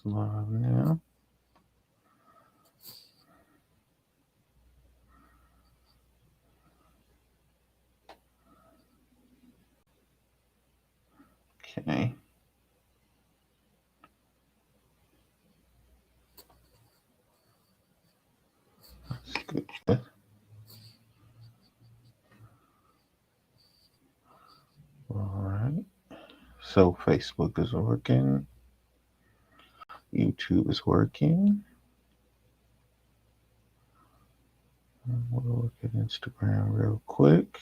Live now. Okay. That's good. All right. So Facebook is working. YouTube is working. We'll look at Instagram real quick.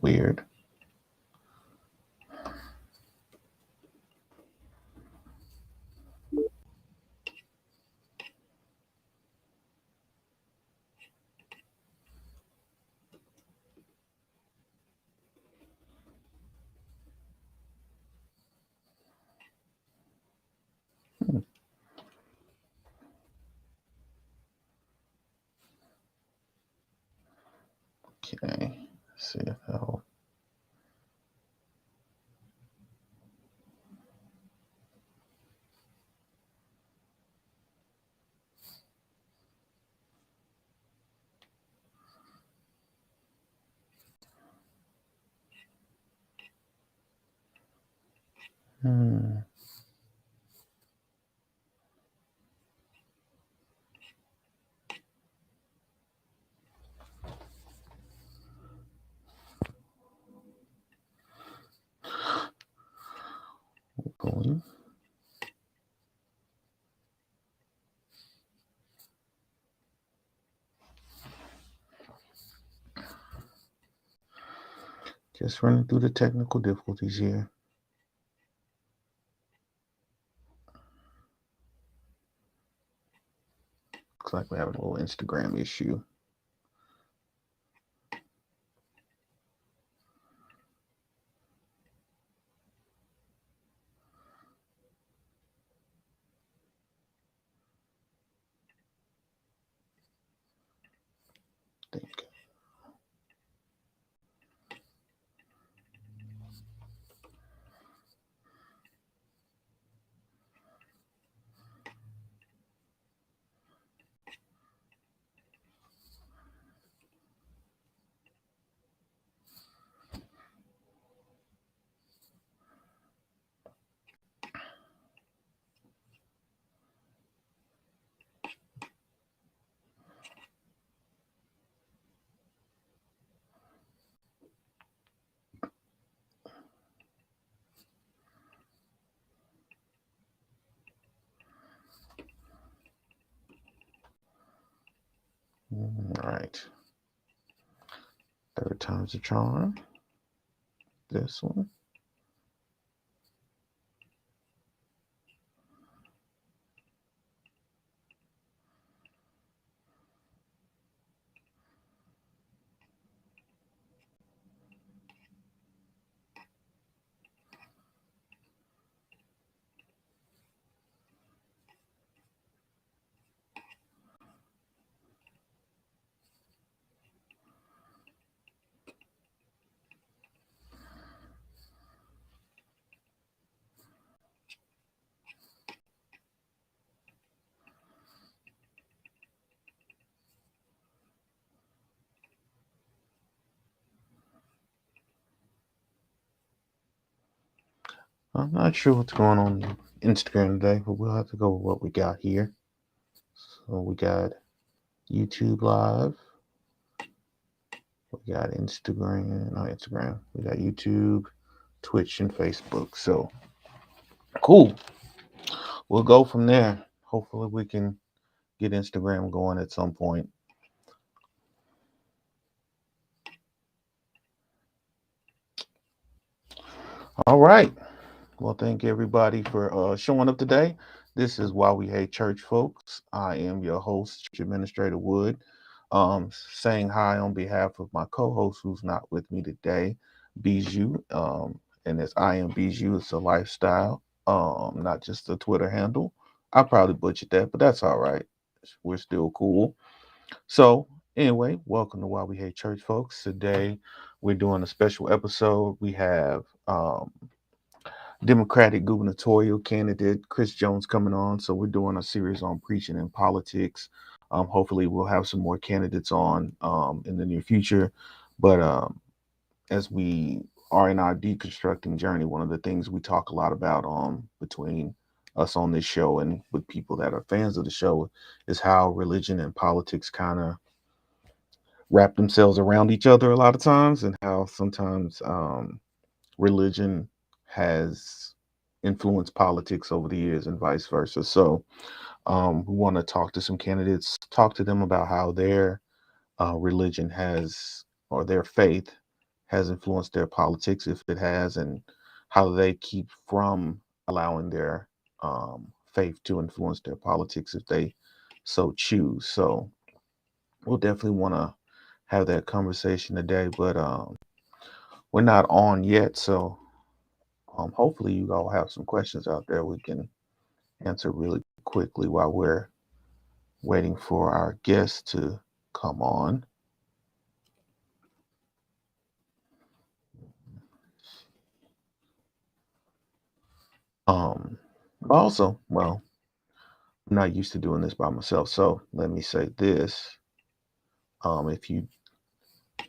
Weird. Okay. Let's see how. Hmm. Going. Just running through the technical difficulties here. Looks like we're having a little Instagram issue. Think. All right. Third time's a charm. This one. I'm not sure what's going on Instagram today, but we'll have to go with what we got here. So we got YouTube Live. We got Instagram, not Instagram. We got YouTube, Twitch, and Facebook. So cool. We'll go from there. Hopefully, we can get Instagram going at some point. All right. Well, thank everybody for showing up today. This is Why We Hate Church, folks. I am your host, Church Administrator Wood, saying hi on behalf of my co-host who's not with me today, Bijou. And it's I am Bijou. It's a lifestyle, not just a Twitter handle. I probably butchered that, but that's all right. We're still cool. So Anyway, welcome to Why We Hate Church, folks. Today we're doing a special episode. We have Democratic gubernatorial candidate Chris Jones coming on. So we're doing a series on preaching and politics. Hopefully, we'll have some more candidates on in the near future. But as we are in our deconstructing journey, one of the things we talk a lot about between us on this show and with people that are fans of the show is how religion and politics kind of wrap themselves around each other a lot of times, and how sometimes religion has influenced politics over the years and vice versa. So we want to talk to some candidates, talk to them about how their religion has, or their faith has influenced their politics, if it has, and how they keep from allowing their faith to influence their politics if they so choose. So we'll definitely want to have that conversation today, but we're not on yet. So hopefully you all have some questions out there we can answer really quickly while we're waiting for our guests to come on. Um, Also, well, I'm not used to doing this by myself, so let me say this. If you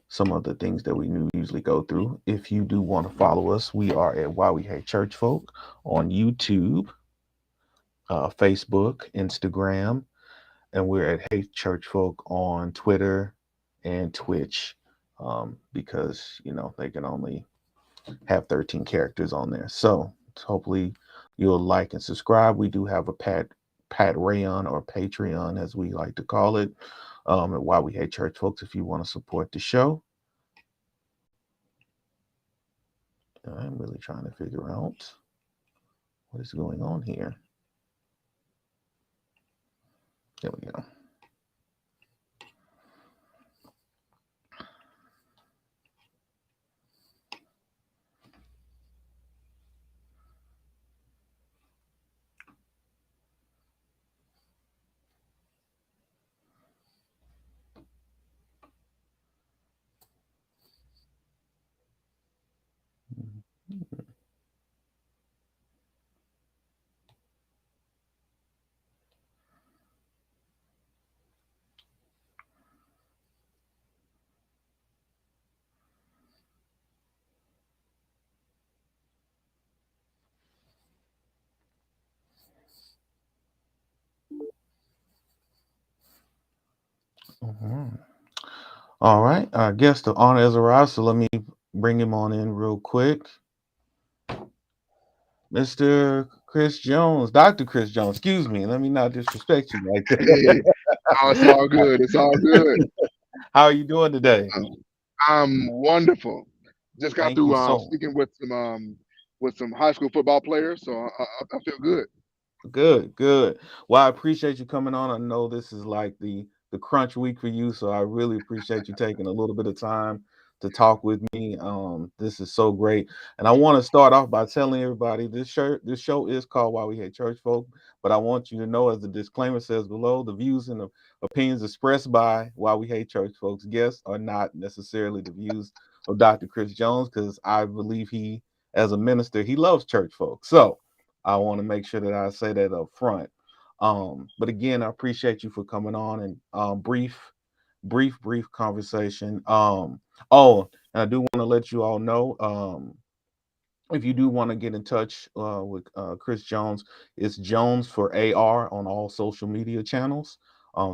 Some of the things that we usually go through. If you do want to follow us, we are at Why We Hate Church Folk on YouTube, Facebook, Instagram, and we're at Hate Church Folk on Twitter and Twitch, because they can only have 13 characters on there. So hopefully you'll like and subscribe. We do have a Pat Rayon, or Patreon as we like to call it, at Why We Hate Church Folks, if you want to support the show. I'm really trying to figure out what is going on here. There we go. Mhm. All right, I guess the honor has arrived, so let me bring him on in real quick. Mr. Chris Jones, Dr. Chris Jones, excuse me. Let me not disrespect you like that. Hey, oh, it's all good. It's all good. How are you doing today? I'm wonderful. Just got Thank through you so speaking with some high school football players, so I feel good. Good, good. Well, I appreciate you coming on. I know this is like the crunch week for you, so I really appreciate you taking a little bit of time to talk with me. This is so great, and I want to start off by telling everybody this show is called Why We Hate Church Folk. But I want you to know, as the disclaimer says below, the views and the opinions expressed by Why We Hate Church Folks guests are not necessarily the views of Dr. Chris Jones, because I believe he, as a minister, he loves church folks. So I want to make sure that I say that up front. But again, I appreciate you for coming on, and brief conversation. And I do want to let you all know, if you do want to get in touch with Chris Jones, it's Jones for AR on all social media channels.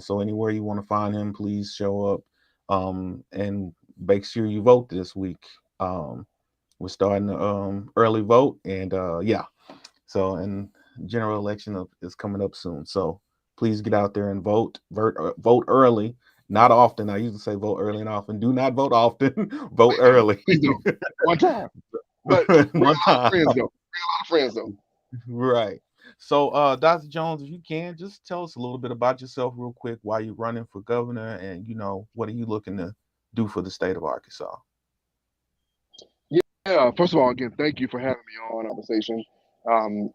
So anywhere you want to find him, please show up, and make sure you vote this week. We're starting the early vote, and yeah, so, and general election is coming up soon. So please get out there and vote early, not often. I usually say vote early and often. Do not vote often. Vote Please don't, early. please don't. One time, but bring One a lot of time. friends though. Bring a lot of friends though. Right. So, Dr. Jones, if you can, just tell us a little bit about yourself real quick, why you're running for governor, and what are you looking to do for the state of Arkansas? Yeah. First of all, again, thank you for having me on conversation. I'm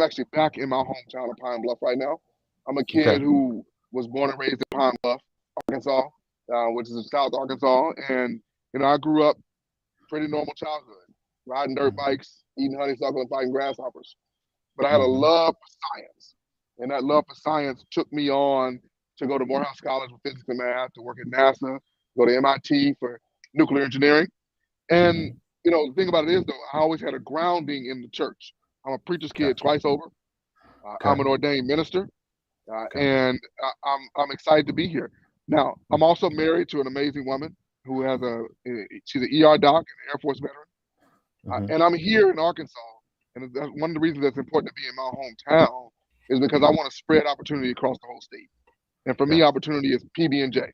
actually back in my hometown of Pine Bluff right now. I'm a Okay. kid who was born and raised in Pine Bluff, Arkansas. which is in South Arkansas. And, I grew up pretty normal childhood, riding dirt Mm-hmm. bikes, eating honeysuckle, and fighting grasshoppers. But I had a Mm-hmm. love for science. And that love for science took me on to go to Morehouse College for physics and math, to work at NASA, go to MIT for nuclear engineering. And, Mm-hmm. the thing about it is, though, I always had a grounding in the church. I'm a preacher's kid Gotcha. twice over. I'm Okay. an ordained minister, Okay. and I'm excited to be here. Now, I'm also married to an amazing woman who has she's an ER doc and an Air Force veteran, Mm-hmm. and I'm here in Arkansas. And one of the reasons that's important to be in my hometown is because I want to spread opportunity across the whole state. And for me, Gotcha. opportunity is PB&J. It's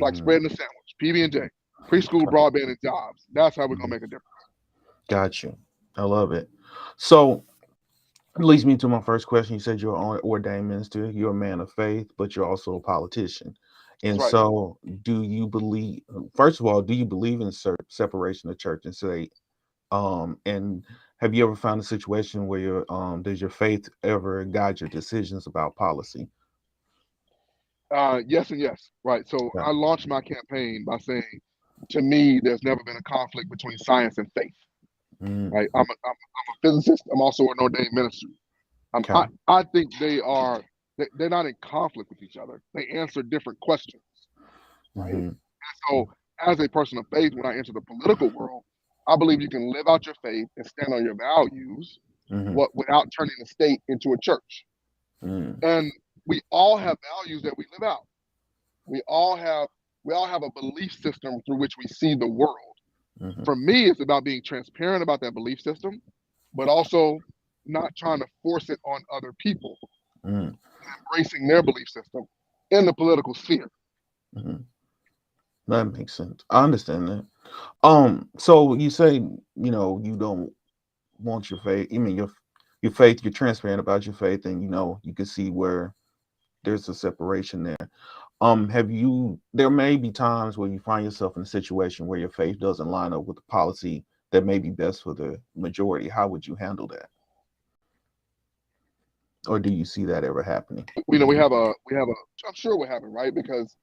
like Mm-hmm. spreading a sandwich. PB&J, preschool, broadband, and jobs. That's how we're gonna Mm-hmm. make a difference. Gotcha. I love it. So it leads me to my first question. You said you're an ordained minister, you're a man of faith, but you're also a politician. That's And right. so, do you believe, first of all, do you believe in separation of church and state? And have you ever found a situation where does your faith ever guide your decisions about policy? Yes and yes. Right. So Yeah. I launched my campaign by saying, to me, there's never been a conflict between science and faith. Mm, Right. I'm a physicist. I'm also an ordained minister. okay. I think they're not in conflict with each other. They answer different questions. Right. Mm-hmm. So as a person of faith, when I enter the political world, I believe you can live out your faith and stand on your values, Mm-hmm. without turning the state into a church. Mm, And we all have values that we live out. We all have we all have a belief system through which we see the world. mm-hmm. For me, it's about being transparent about that belief system, but also not trying to force it on other people, Mm, embracing their belief system in the political sphere. mm-hmm. That makes sense. I understand that. So you say, you don't want your faith. I mean, your faith. You're transparent about your faith, and you can see where there's a separation there. Have you? There may be times where you find yourself in a situation where your faith doesn't line up with the policy that may be best for the majority. How would you handle that, or do you see that ever happening? We have a. I'm sure what happened, right? Because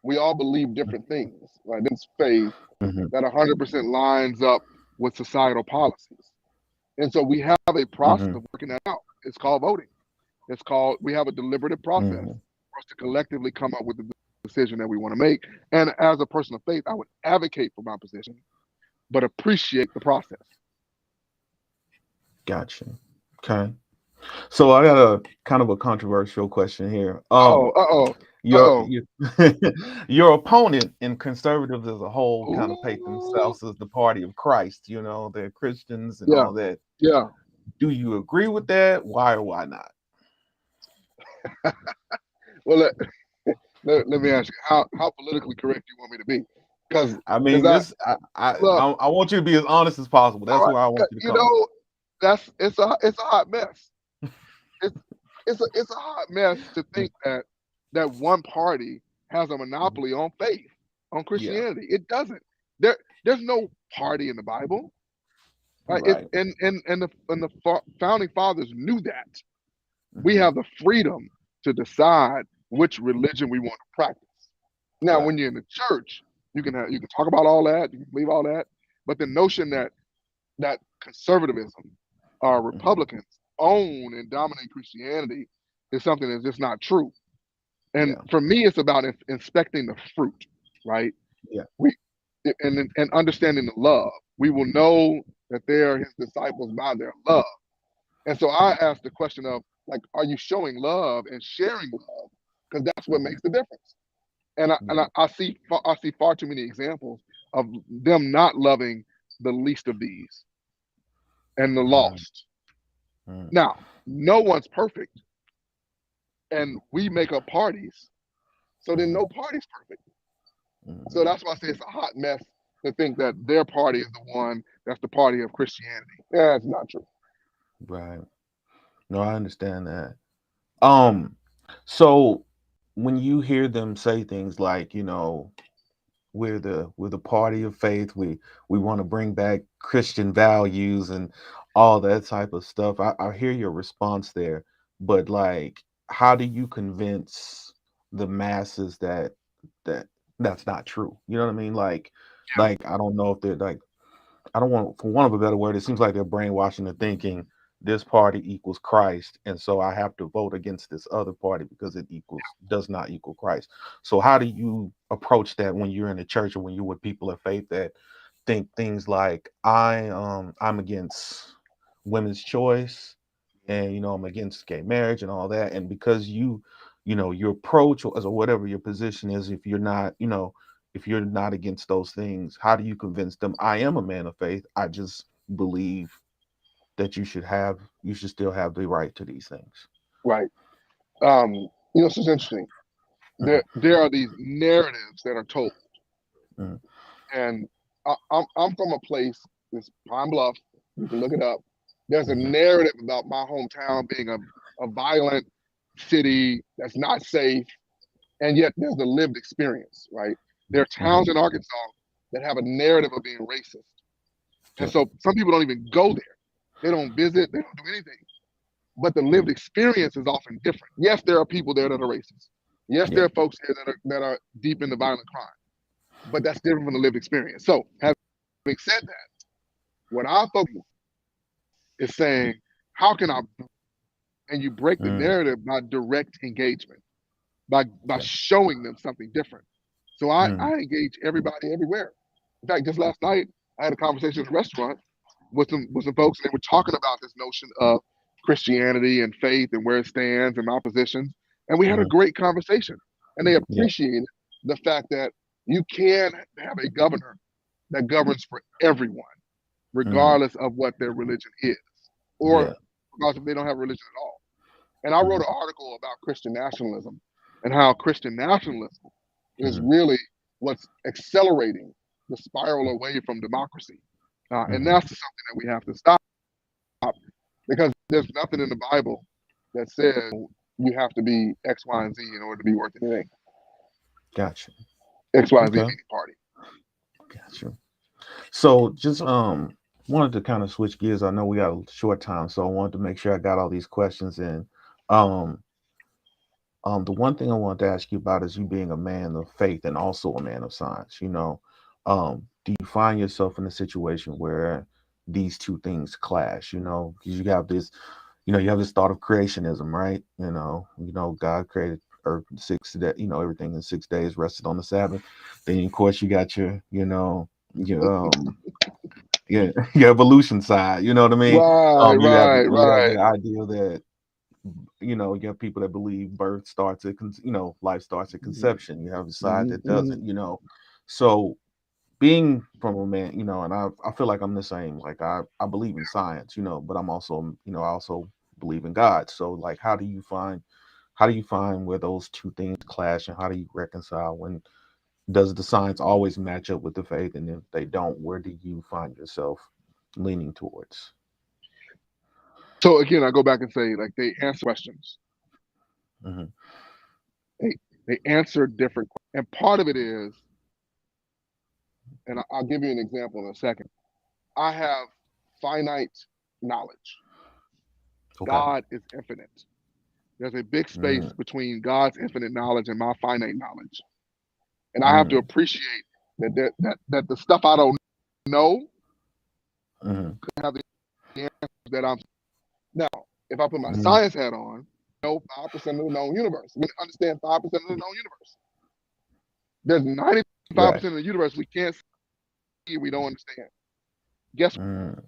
we all believe different things, right? This faith Mm-hmm. that 100% lines up with societal policies, and so we have a process Mm-hmm. of working that out. It's called voting. We have a deliberative process Mm-hmm. for us to collectively come up with the decision that we want to make. And as a person of faith, I would advocate for my position, but appreciate the process. Gotcha. Okay. So I got a kind of a controversial question here. Oh, uh oh, uh Your oh. your your opponent and conservatives as a whole kind of paint Ooh, themselves as the party of Christ. They're Christians and yeah, all that. yeah. Do you agree with that? Why or why not? Well, let me ask you, how politically correct you want me to be? Because I because mean, I this I I look, I I want you to be as honest as possible. all That's right, where I want you to you come. know, it's a hot mess. It's it's a hot mess to think that one party has a Mhm. monopoly on faith, on Yeah, Christianity. It doesn't. There's no party in the Bible. Right? right. The founding fathers knew that. We Hmm. have the freedom to decide which religion we want to practice. Now, Right. when you're in the church, you can talk about all that, you can believe all that, but the notion that conservatism or Hmm. Republicans own and dominate Christianity is something that's just not true. And Yeah, for me, it's about inspecting the fruit, right? yeah. We and understanding the love. We will know that they are his disciples by their love. And so I asked the question of, like, are you showing love and sharing love? Because that's what Hmm. makes the difference. And I see far too many examples of them not loving the least of these and the Hmm. lost. Hmm. Now, no one's perfect, and we make up parties, so then Hmm. no party's perfect. So Hmm. that's why I say it's a hot mess to think that their party is the one that's the party of Christianity. Yeah, it's not true. Right. No, I understand that. Um, so when you hear them say things like, we're the party of faith, we want to bring back Christian values and all that type of stuff, I hear your response there, but like, how do you convince the masses that that that's not true. You know what I mean? Yeah. Like I don't know if they're like, I don't want, for want of a better word, it seems like they're brainwashing the thinking this party equals Christ, and so I have to vote against this other party because it equals does not equal Christ. So how do you approach that when you're in the church or when you're with people of faith that think things like I'm against women's choice, and I'm against gay marriage and all that, and because your approach or whatever your position is, if you're not, if you're not against those things, how do you convince them I am a man of faith? I just believe that you should still have the right to these things. Right. This is interesting. Mm, There are these narratives that are told, mm, and I'm from a place, this Pine Bluff. You can look it up. There's a mhm, narrative about my hometown being a violent city that's not safe, and yet there's a lived experience, right? There are mhm, towns in Arkansas that have a narrative of being racist, and yeah, so some people don't even go there. They don't visit. They don't do anything. But the lived mm, experience is often different. Yes, there are people there that are racist. Yes, there yeah, are folks here that are deep into violent crime, but that's different from the lived experience. So, having said that, what I focus is saying, how can I, and you break the mm, narrative by direct engagement, by yeah, showing them something different. So I mm, engage everybody everywhere. In fact, just last night I had a conversation at a restaurant with some folks, and they were talking about this notion of Christianity and faith and where it stands and my positions. And we had a mhm, great conversation. And they yeah, appreciated the fact that you can have a governor that governs for everyone, mm, regardless of what their religion is, or yeah, regardless if they don't have religion at all. And I wrote mhm, an article about Christian nationalism and how Christian nationalism is mhm, really what's accelerating the spiral away from democracy. And mhm, that's something that we have to stop, because there's nothing in the Bible that says you have to be X, Y, and Z in order to be worth anything. gotcha. X, Y, and Z Okay, any party. gotcha. So just wanted to kind of switch gears. I know we got a short time, so I wanted to make sure I got all these questions in. Um, the one thing I wanted to ask you about is you being a man of faith and also a man of science. Do you find yourself in a situation where these two things clash? Because you have this thought of creationism, right? God created earth in 6 days, everything in 6 days, rested on the Sabbath. Then of course you got your yeah, your evolution side, you know what I mean? Right, You have right, right. the idea that you have people that believe birth starts at life starts at Mm-hmm, conception. You have a side that mm-hmm, doesn't. So being from a man, and I feel like I'm the same. Like I believe in science, but I'm also, I also believe in God. So like how do you find where those two things clash, and how do you reconcile? When does the science always match up with the faith, and if they don't, where do you find yourself leaning towards? So again, I go back and say, like, they answer questions. Hmm. They answer different questions. And part of it is, and I'll give you an example in a second. I have finite knowledge. Okay. God is infinite. There's a big space Mm, between God's infinite knowledge and my finite knowledge. And I have to mm, appreciate that the stuff I don't know mm, have the answers that I'm. Now, if I put my mm, science hat on, I know 5% of the known universe. We understand 5% of the known universe. There's right. 95% of the universe we can't see, we don't understand. Guess what? Mm,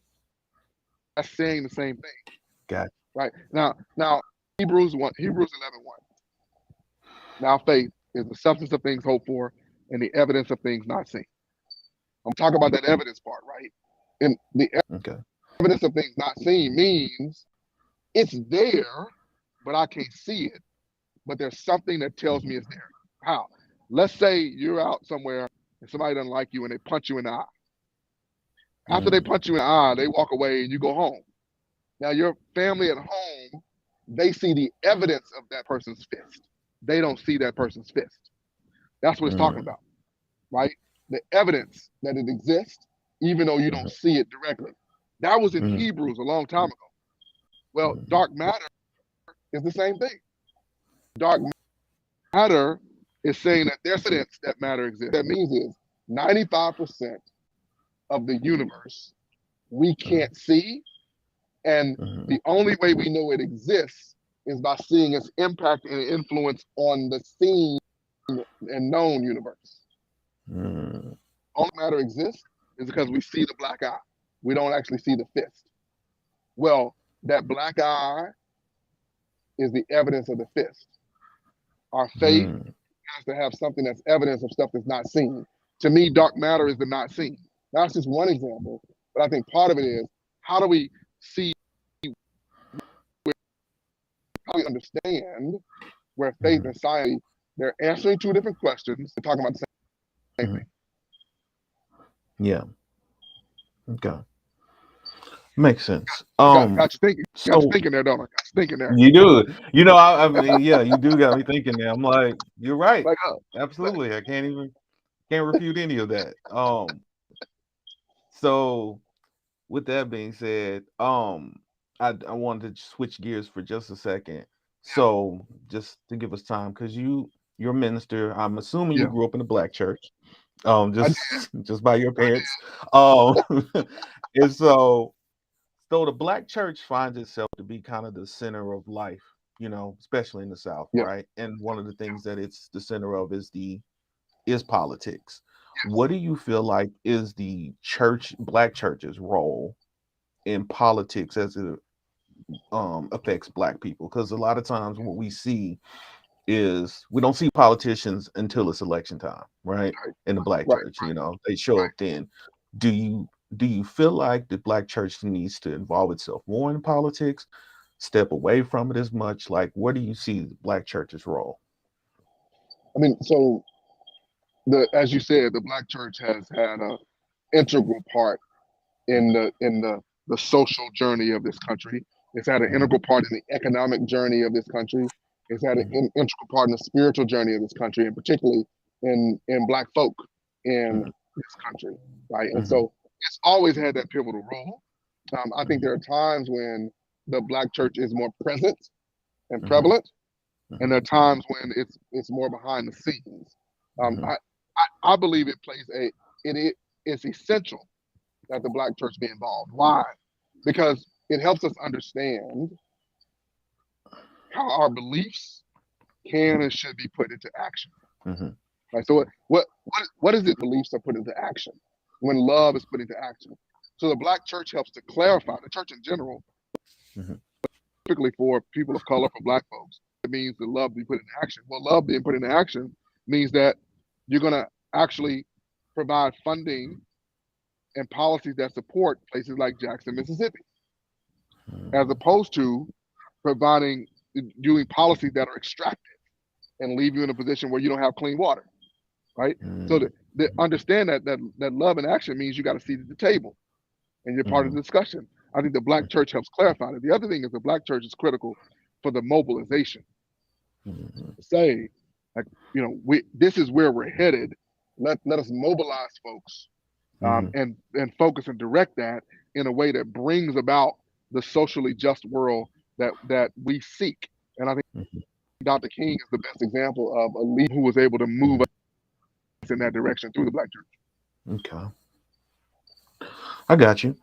That's saying the same thing, got. right? Now Hebrews 11:1. Now faith is the substance of things hoped for and the evidence of things not seen. I'm talking about that evidence part, right? And the Okay. evidence of things not seen means it's there, but I can't see it. But there's something that tells me it's there. How? Let's say you're out somewhere and somebody doesn't like you and they punch you in the eye. After they Mm, punch you in the eye, they walk away and you go home. Now your family at home, they see the evidence of that person's fist. They don't see that person's fist. That's what it's talking mm, about, right? The evidence that it exists, even though you don't mm, see it directly. That was in mm, Hebrews a long time ago. Well, mm, dark matter is the same thing. Dark matter is saying that there's evidence that matter exists. What that means is 95% of the universe we can't see, and the only way we know it exists is by seeing its impact and influence on the seen and known universe. Only matter exists is because we see the black eye. We don't actually see the fist. Well, that black eye is the evidence of the fist. Our faith has to have something that's evidence of stuff that's not seen. To me, dark matter is the not seen. That's just one example, but I think part of it is how do we see, how do we understand where faith and science, they're answering two different questions, they're talking about the same thing. Yeah. Okay. Makes sense. Got you thinking. So Got you thinking there, don't I? Got you thinking there. you do. I mean, yeah, you do got me thinking there. I'm like, you're right. Like, Absolutely. I can't refute any of that. So with that being said, I wanted to switch gears for just a second. So just to give us time, because you're a minister. I'm assuming you grew up in a black church. Just by your parents. And so the black church finds itself to be kind of the center of life, especially in the South, right? And one of the things that it's the center of is politics. What do you feel like is the black church's role in politics as it affects black people? Because a lot of times what we see is we don't see politicians until it's election time, right? In the black church, they show up then. Do you feel like the black church needs to involve itself more in politics, step away from it as much? Like, where do you see the black church's role? I mean, so as you said, the black church has had an integral part in the social journey of this country. It's had an integral part in the economic journey of this country. It's had an integral part in the spiritual journey of this country, and particularly in black folk in this country, right? And so it's always had that pivotal role. I think there are times when the black church is more present and prevalent, and there are times when it's more behind the scenes. I believe it plays it's essential that the black church be involved. Why? Because it helps us understand how our beliefs can and should be put into action. Right. So what is it beliefs are put into action when love is put into action? So the black church helps to clarify, the church in general, particularly for people of color, for black folks, it means that love be put into action. Well, love being put into action means that you're going to actually provide funding and policies that support places like Jackson, Mississippi, as opposed to doing policies that are extractive and leave you in a position where you don't have clean water, right? So to understand that love and action means you got a seat at the table and you're part of the discussion. I think the black church helps clarify that. The other thing is the black church is critical for the mobilization. Say, like, this is where we're headed. Let us mobilize folks and focus and direct that in a way that brings about the socially just world that we seek. And I think Dr. King is the best example of a leader who was able to move us in that direction through the black church. Okay. I got you.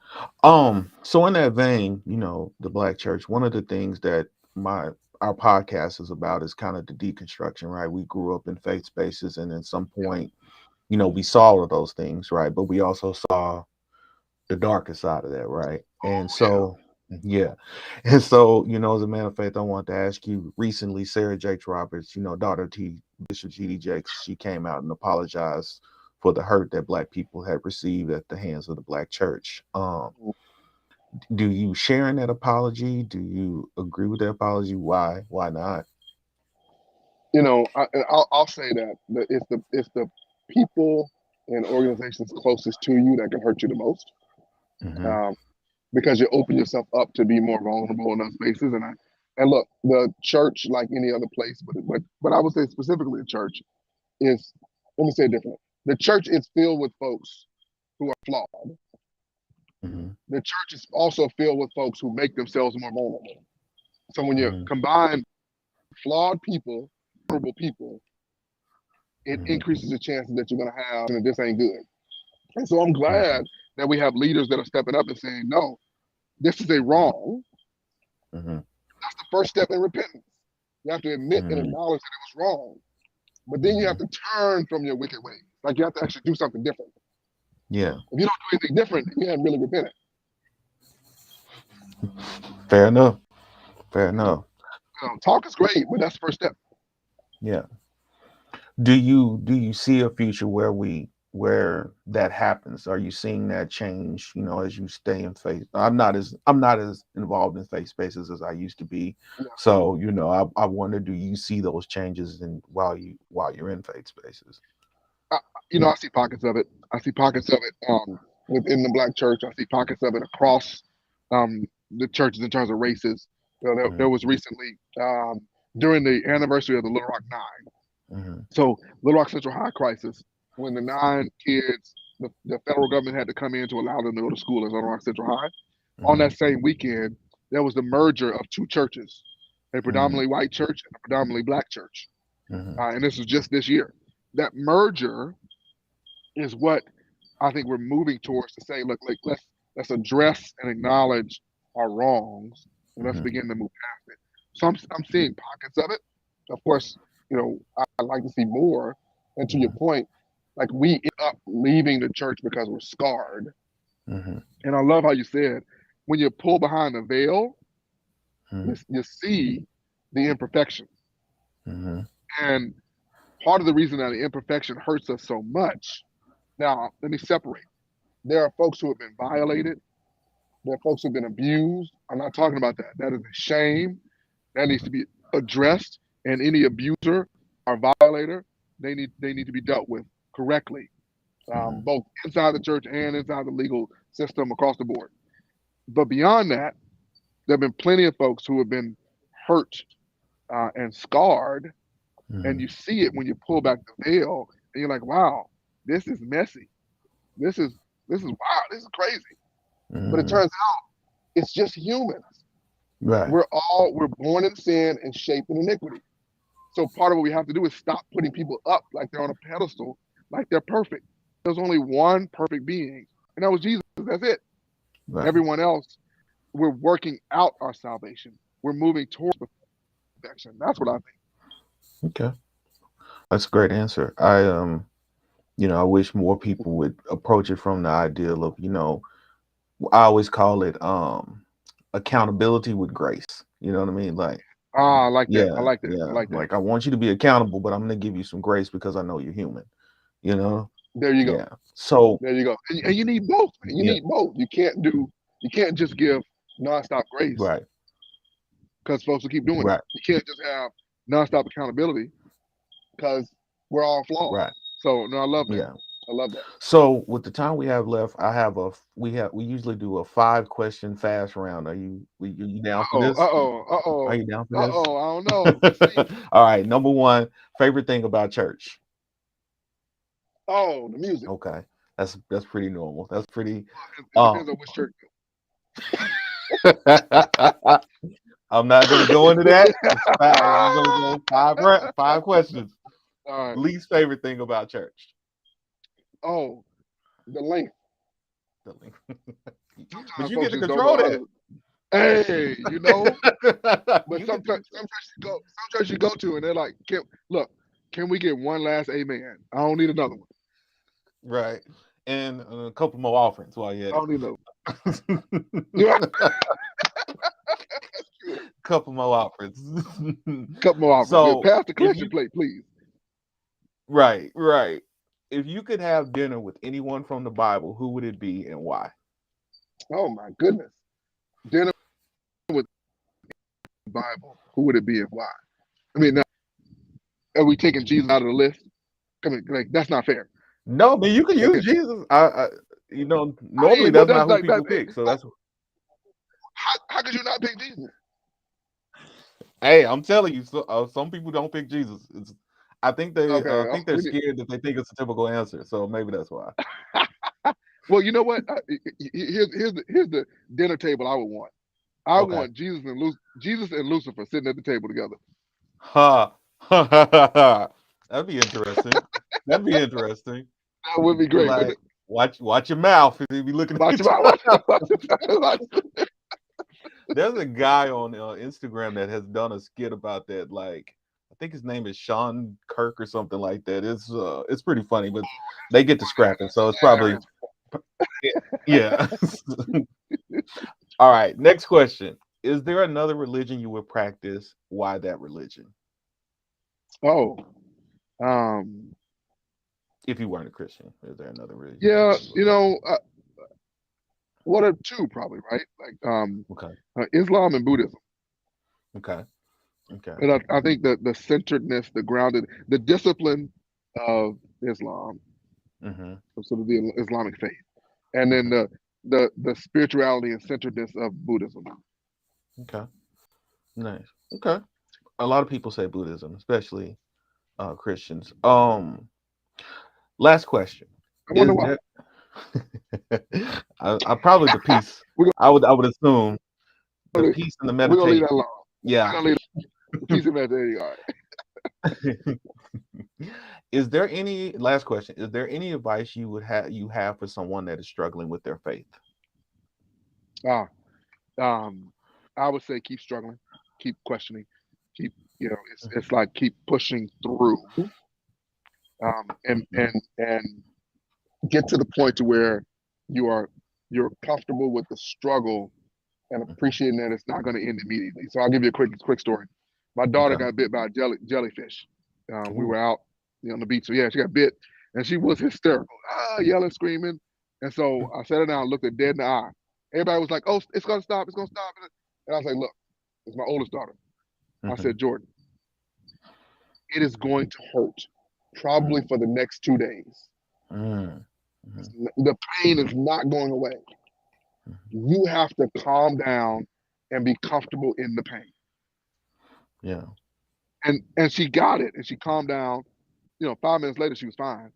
So in that vein, the black church, one of the things that our podcast is about is kind of the deconstruction, right? We grew up in faith spaces, and at some point, we saw all of those things, right? But we also saw the darker side of that, right? And so, And so, as a man of faith, I want to ask you, recently, Sarah Jakes Roberts, daughter to Bishop G.D. Jakes, she came out and apologized for the hurt that black people had received at the hands of the black church. Do you share in that apology? Do you agree with that apology? Why? Why not? I'll say that it's the people and organizations closest to you that can hurt you the most, because you open yourself up to be more vulnerable in those spaces. And look, the church, like any other place, but I would say specifically the church is. Let me say it differently. The church is filled with folks who are flawed. The church is also filled with folks who make themselves more vulnerable. So when you combine flawed people, vulnerable people, it Mm-hmm. increases the chances that you're going to have, and this ain't good. And so I'm Mm-hmm. glad that we have leaders that are stepping up and saying, no, this is a wrong. Mm-hmm. That's the first step in repentance. You have to admit and Mm-hmm. acknowledge that it was wrong. But then you Mm-hmm. have to turn from your wicked ways. Like you have to actually do something different. Yeah. If you don't do anything different, you haven't really repented. Fair enough. Fair enough. Talk is great, but that's the first step. Yeah. Do you see a future where that happens? Are you seeing that change, as you stay in faith? I'm not as involved in faith spaces as I used to be. Yeah. So, I wonder, do you see those changes while you're in faith spaces? I, I see pockets of it. I see pockets of it within the black church. I see pockets of it across the churches in terms of races. There Mm-hmm. was recently during the anniversary of the Little Rock Nine. Mm-hmm. So Little Rock Central High crisis, when the 9 kids, the federal government had to come in to allow them to go to school at Little Rock Central High. On Mm-hmm. that same weekend, there was the merger of two churches, a Mm-hmm. predominantly white church and a predominantly black church. Mm-hmm. And this was just this year. That merger is what I think we're moving towards to say, look, like let's address and acknowledge our wrongs and let's Mm-hmm. begin to move past it. So I'm seeing pockets of it. Of course, I'd like to see more. And to your Mm-hmm. point, like we end up leaving the church because we're scarred. Mm-hmm. And I love how you said, when you pull behind the veil, you see the imperfection. Mm-hmm. And part of the reason that the imperfection hurts us so much. Now, let me separate. There are folks who have been violated. There are folks who have been abused. I'm not talking about that. That is a shame. That needs to be addressed. And any abuser or violator, they need to be dealt with correctly, Mm-hmm. both inside the church and inside the legal system across the board. But beyond that, there have been plenty of folks who have been hurt and scarred, and Mm-hmm. you see it when you pull back the veil, and you're like, "Wow, this is messy. This is wild. This is crazy." But it Mm-hmm. turns out it's just humans. Right. We're born in sin and shaped in iniquity. So part of what we have to do is stop putting people up like they're on a pedestal, like they're perfect. There's only one perfect being, and that was Jesus. That's it. Right. Everyone else, we're working out our salvation. We're moving towards perfection. That's what I think. Okay. That's a great answer. I wish more people would approach it from the ideal of, I always call it accountability with grace. You know what I mean? Like, Ah, I like that. I yeah, like that. I yeah. like that. Like, I want you to be accountable, but I'm gonna give you some grace because I know you're human. You know? There you go. Yeah. So There you go. And you need both, man. You yeah, need both. You can't just give nonstop grace right, because folks will keep doing it. right, You can't just have nonstop accountability because we're all flawed. right. So no, I love that. Yeah. I love that. So with the time we have left, we usually do a 5 question fast round. Are you down for Uh oh, uh this? oh, uh Are oh, you down for uh this? oh. I don't know. Let's see. All right. Number one, favorite thing about church. Oh, the music. Okay. That's pretty normal. That's pretty It um depends on which church. I'm not gonna go into that. It's five. We're gonna go five questions. All right. Least favorite thing about church. Oh, the length. But Sometimes you get folks to just don't know control how that. to. Hey, but You get to, some churches you go to, and they're like, can we get one last amen? I don't need another one. right. And a couple more offerings while you're I don't need another at one. it. Couple more offerings. Couple more offerings. Yeah, So pass the if collection you plate, please. right, right. If you could have dinner with anyone from the Bible, who would it be and why? Oh my goodness. Dinner with the Bible. Who would it be and why? I mean, now, are we taking Jesus out of the list? I mean, like that's not fair. No, but you can Like, use Jesus. I Normally mean, but that's that's not who like that. people pick. So that's How could you not pick Jesus? hey, I'm telling you, some people don't pick Jesus. I think they Okay, think they're scared that they think it's a typical answer. So maybe that's why. well, you know what? Here's the dinner table I would want. I Okay. want Jesus and Lucifer sitting at the table together. Ha ha ha ha. That'd be interesting. That'd be interesting. That would be Be great, wouldn't like, it? watch your mouth. If you be looking Watch at your you. mouth. Watch There's a guy on Instagram that has done a skit about that. Like, I think his name is Sean Kirk or something like that. It's pretty funny, but they get to scrapping, so it's probably hilarious. yeah. All right, next question. Is there another religion you would practice? Why that religion? Oh, um, If you weren't a Christian, is there another religion? yeah, what are two probably, right? Like Okay. Islam and Buddhism. Okay. Okay. But I think the centeredness, the grounded, the discipline of Islam, Mm-hmm. sort of the Islamic faith, and then Okay. the spirituality and centeredness of Buddhism. Okay. Nice. Okay. A lot of people say Buddhism, especially Christians. Last question. I wonder Is why. there I probably the peace. We're I would assume the gonna, peace and the we're gonna leave meditation. that alone. We're Yeah. gonna leave the peace of meditating. All right. Is there any last question? Is there any advice you have for someone that is struggling with their faith? Ah, um, I would say keep struggling, keep questioning, keep it's like keep pushing through, and get to the point to where you are you're comfortable with the struggle and Mhm. appreciating that it's not going to end immediately. So I'll give you a quick story. My daughter Okay. got bit by a jellyfish. We Ooh. were out on the beach, so yeah, she got bit, and she was hysterical, yelling, screaming. And so I sat her down, looked her dead in the eye. Everybody was like, "Oh, it's gonna stop! It's gonna stop!" And I was like, "Look, it's my oldest daughter." I Mhm. said, "Jordan, it is going to hurt, probably Mm. for the next 2 days. Mm. Mhm. The pain is not going away. Mhm. You have to calm down and be comfortable in the pain." Yeah. And she got it, and she calmed down. 5 minutes later, she was fine.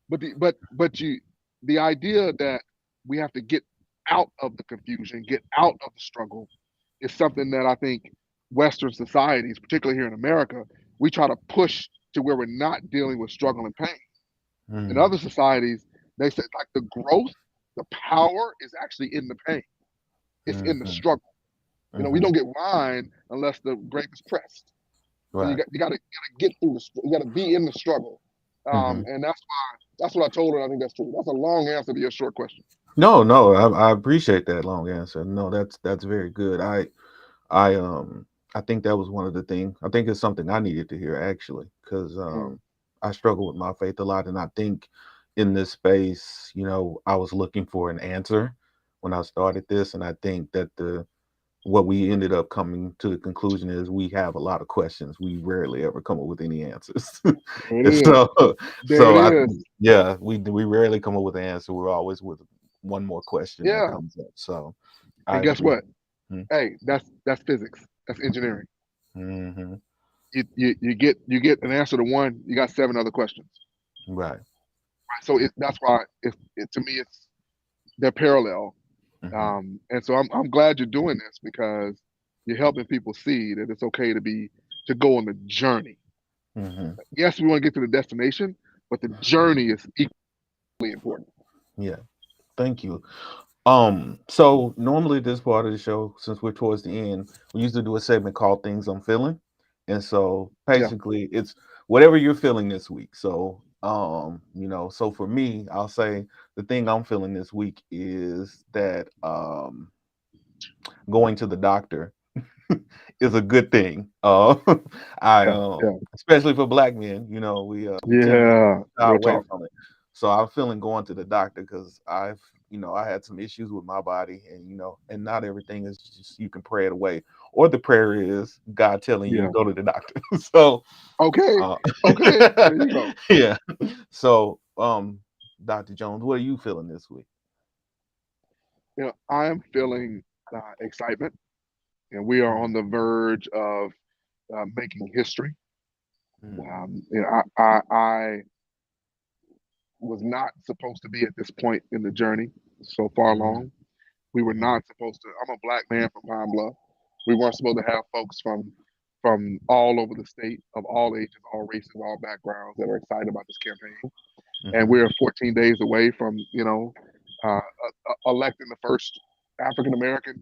But the idea that we have to get out of the confusion, get out of the struggle, is something that I think Western societies, particularly here in America, we try to push to where we're not dealing with struggle and pain. In Mm. other societies, they say like the growth, the power is actually in the pain. It's in the Mhm. struggle. We Mhm. don't get wine unless the grape is pressed. So you Right. got you got to get through you got to be in the struggle, Mhm. and that's what I told her. I think that's true. That's a long answer to your short question. No, no, I appreciate that long answer. No, that's very good. I I think that was one of the things. I think it's something I needed to hear actually, because Mm. I struggle with my faith a lot, and I think in this space, I was looking for an answer when I started this, and I think that the what we ended up coming to the conclusion is we have a lot of questions. We rarely ever come up with any answers. There it And is. There it so I is. yeah, we rarely come up with an answer. We're always with one more question that Yeah. comes up. So I And guess agree. what? Hey, that's physics. That's engineering. Mm-hmm. You get an answer to one. You got seven other questions. Right. Right. So that's why to me they're parallel. Mm-hmm. And so I'm glad you're doing this because you're helping people see that it's okay to go on the journey. Mm-hmm. Yes, we want to get to the destination, but the journey is equally important. Yeah. Thank you. So normally this part of the show, since we're towards the end, we used to do a segment called Things I'm Feeling. And so Yeah. basically it's whatever you're feeling this week. So so for me, I'll say the thing I'm feeling this week is that going to the doctor is a good thing. I Yeah. Yeah. especially for black men, we tend to Yeah. shy Real away talk. from it. So I'm feeling going to the doctor because I had some issues with my body, and and not everything is just you can pray it away, or the prayer is God telling you Yeah. go to the doctor. So, Okay. uh, Okay. There you go. yeah. So, Dr. Jones, what are you feeling this week? I am feeling excitement, and we are on the verge of making history. Mm, I was not supposed to be at this point in the journey so far mm, along. We were mm, not supposed to. I'm a black man from Pine Bluff. We weren't supposed to have folks from from all over the state, of all ages, all races, all backgrounds, that are excited about this campaign. And Mm-hmm. we're 14 days away from, electing the first African American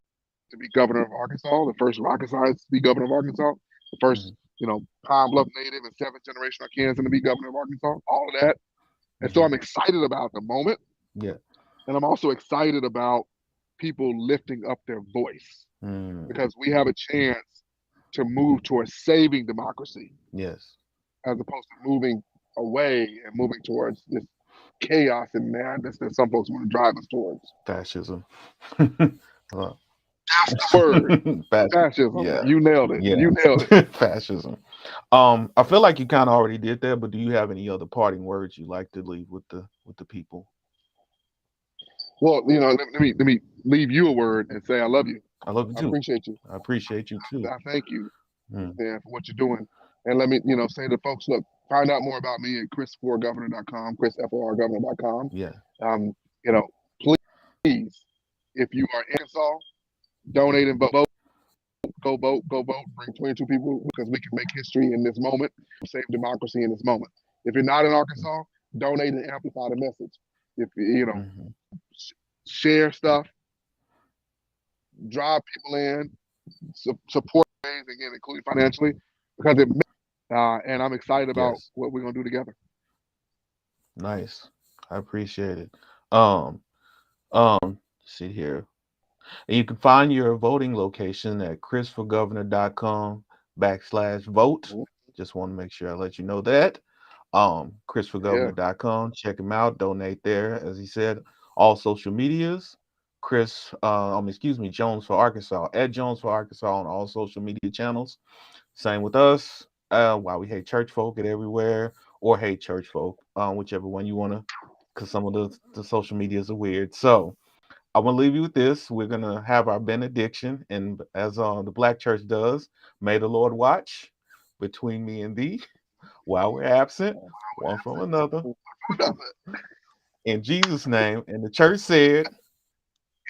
to be governor of Arkansas, the first rocket scientist to be governor of Arkansas, the first, Mm-hmm. Pine Bluff native and seventh generation Arkansan to be governor of Arkansas, all of that. And so Mm-hmm. I'm excited about the moment. Yeah. And I'm also excited about people lifting up their voice, Mm. because we have a chance to move towards saving democracy Yes. as opposed to moving away and moving towards this chaos and madness that some folks want to drive us towards. Fascism. Uh, That's the word. Fascism. Fascism. Yeah. You nailed it. Yeah. You nailed it. Fascism. I feel like you kind of already did that, but do you have any other parting words you like to leave with the people? Well, let me leave you a word and say I love you. I love you I too. appreciate you. I appreciate you too. I thank you, Mm. man, for what you're doing. And let me, say to folks, look, find out more about me at chris4governor.com, chrisforgovernor.com. Yeah. Um, you know, please, if you are in Arkansas, donate and vote. Go vote. Go vote. Bring 22 people, because we can make history in this moment, save democracy in this moment. If you're not in Arkansas, donate and amplify the message. If Mm-hmm. share stuff, drive people in, support ways, again, including financially, because and I'm excited about Yes. what we're gonna do together. Nice. I appreciate it. Um, see here. And you can find your voting location at chrisforgovernor.com/vote. Mhm. Just want to make sure I let you know that. Yeah, chrisforgovernor.com. Check him out. Donate there, as he said. All social medias. Jones for Arkansas. At Jones for Arkansas on all social media channels. Same with us. Why we hate church folk at everywhere, or hate church folk, whichever one you want to, because some of the social medias are weird. So I want to leave you with this. We're gonna have our benediction, and as the Black Church does, may the Lord watch between me and thee while we're absent, one from another. In Jesus' name, and the church said,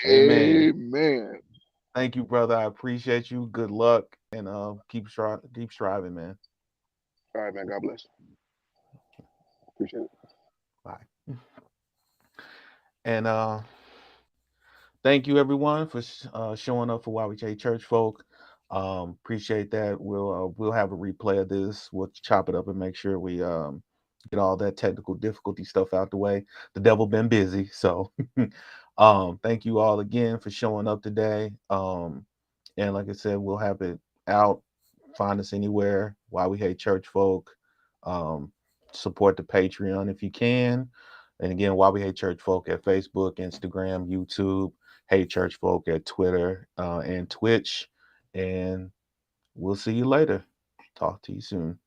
"Amen." amen. Thank you, brother. I appreciate you. Good luck, and keep striving, man. All right, man. God bless. Appreciate it. Bye. And thank you everyone for showing up for YWJ Church Folk. Appreciate that. We'll have a replay of this. We'll chop it up and make sure we get all that technical difficulty stuff out the way. The devil been busy, so thank you all again for showing up today. And like I said, we'll have it out. Find us anywhere. Why we hate church folk. Um, support the Patreon if you can. And again, Why We Hate Church Folk at Facebook, Instagram, YouTube, Hate Church Folk at Twitter and Twitch. And we'll see you later. Talk to you soon.